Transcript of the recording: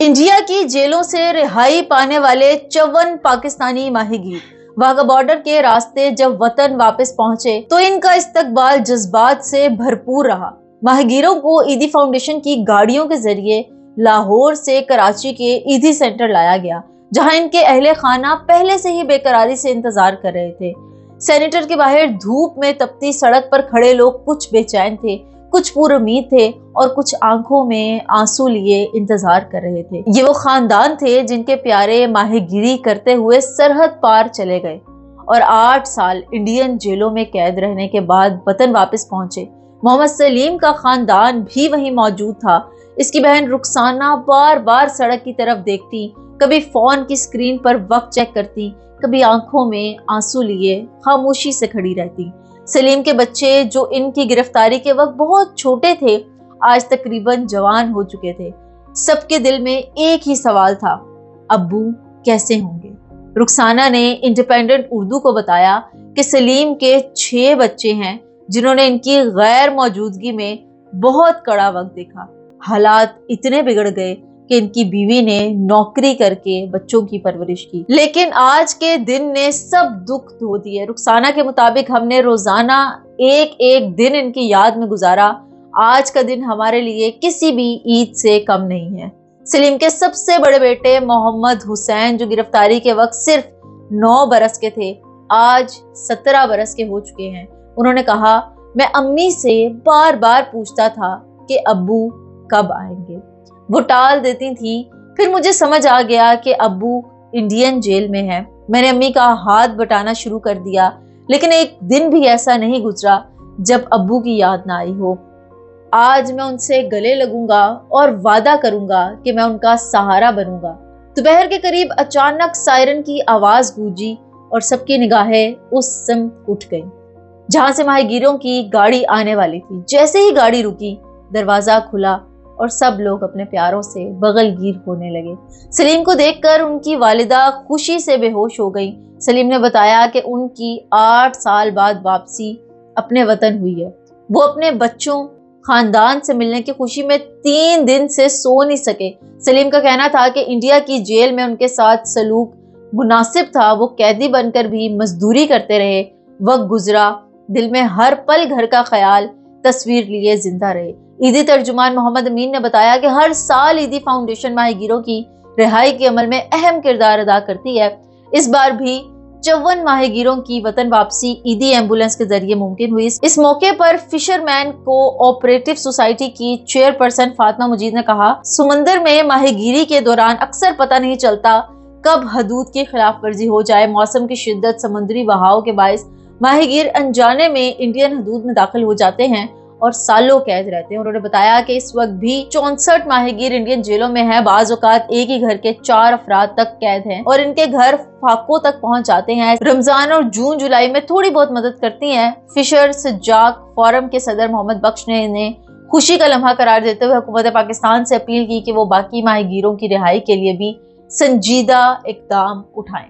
India की जेलों से रिहाई पाने वाले 54 पाकिस्तानी माहीगीर वाघा बॉर्डर के रास्ते जब वतन वापस पहुंचे तो इनका इस्तकबाल जज्बात से भरपूर रहा। माहीगीरों को ईदी फाउंडेशन की गाड़ियों के जरिए लाहौर से कराची के ईदी सेंटर लाया गया, जहां इनके अहले खाना पहले से ही बेकरारी से इंतजार कर रहे थे। सेनेटर के बाहर धूप में तपती सड़क पर खड़े लोग कुछ बेचैन थे, कुछ पुरुमीद थे और कुछ आंखों में आंसू लिए इंतजार कर रहे थे। ये वो खानदान थे जिनके प्यारे माहीगिरी करते हुए सरहद पार चले गए और 8 साल इंडियन जेलों में कैद रहने के बाद वतन वापस पहुंचे। मोहम्मद सलीम का खानदान भी वहीं मौजूद था। इसकी बहन रुखसाना बार बार सड़क की तरफ देखती, कभी फोन की स्क्रीन पर वक्त चेक करती, कभी आंखों में आंसू लिए खामोशी से खड़ी रहती। सलीम के बच्चे जो इनकी गिरफ्तारी के वक्त बहुत छोटे थे, आज तकरीबन जवान हो चुके थे। सबके दिल में एक ही सवाल था, अब्बू कैसे होंगे। रुखसाना ने इंडिपेंडेंट उर्दू को बताया कि सलीम के 6 बच्चे हैं जिन्होंने इनकी गैर मौजूदगी में बहुत कड़ा वक्त देखा। हालात इतने बिगड़ गए कि इनकी बीवी ने नौकरी करके बच्चों की परवरिश की, लेकिन आज के दिन ने सब दुख धो दिए। रुखसाना के मुताबिक हमने रोजाना एक एक दिन इनकी याद में गुजारा। आज का दिन हमारे लिए किसी भी ईद से कम नहीं है। सलीम के सबसे बड़े बेटे मोहम्मद हुसैन, जो गिरफ्तारी के वक्त सिर्फ 9 बरस के थे, आज 17 बरस के हो चुके हैं। उन्होंने कहा, मैं अम्मी से बार बार पूछता था कि अब्बू कब आएंगे। वो टाल देती थी। फिर मुझे समझ आ गया कि अब्बू इंडियन जेल में है। मैंने अम्मी का हाथ बटाना शुरू कर दिया, लेकिन एक दिन भी ऐसा नहीं गुजरा जब अब्बू की याद ना आई हो। आज मैं उनसे गले लगूंगा और वादा करूंगा कि मैं उनका सहारा बनूंगा। दोपहर के करीब अचानक सायरन की आवाज गूंजी और सबकी निगाहें उस सिमत उठ गईं, जहां से माहीगीरों की गाड़ी आने वाली थी। जैसे ही गाड़ी रुकी, दरवाजा खुला और सब लोग अपने प्यारों से बगलगीर होने लगे। सलीम को देखकर उनकी वालिदा खुशी से बेहोश हो गई। सलीम ने बताया कि उनकी 8 साल बाद वापसी अपने वतन हुई है। वो अपने बच्चों, खानदान से मिलने की खुशी में 3 दिन से सो नहीं सके। सलीम का कहना था कि इंडिया की जेल में उनके साथ सलूक मुनासिब था। वो कैदी बनकर भी मजदूरी करते रहे। वक्त गुजरा, दिल में हर पल घर का ख्याल तस्वीर लिए जिंदा रहे। ईदी तर्जुमान मोहम्मद अमीन ने बताया कि हर साल ईदी फाउंडेशन माहीगीरों की रिहाई के अमल में अहम किरदार अदा करती है। इस बार भी 54 माहीगीरों की वतन वापसी ईदी एम्बुलेंस के जरिए मुमकिन हुई। इस मौके पर फिशरमैन कोऑपरेटिव सोसाइटी की चेयरपर्सन फातिमा मुजीद ने कहा, समंदर में माहीगीरी के दौरान अक्सर पता नहीं चलता कब हदूद की खिलाफ वर्जी हो जाए। मौसम की शिद्दत, समुद्री बहाव के बायस माहीगीर अनजाने में इंडियन हदूद में दाखिल हो जाते हैं और सालों कैद रहते हैं। उन्होंने बताया कि इस वक्त भी 64 माहीगीर इंडियन जेलों में हैं। बाज़ औक़ात एक ही घर के 4 अफराद तक कैद हैं और इनके घर फाकों तक पहुंच जाते हैं। रमजान और जून जुलाई में थोड़ी बहुत मदद करती हैं। फिशर सज्जाक फोरम के सदर मोहम्मद बख्श ने इन्हें खुशी का लम्हा करार देते हुए हुकूमत पाकिस्तान से अपील की कि वो बाकी माहीगीरों की रिहाई के लिए भी संजीदा इक़दाम उठाएं।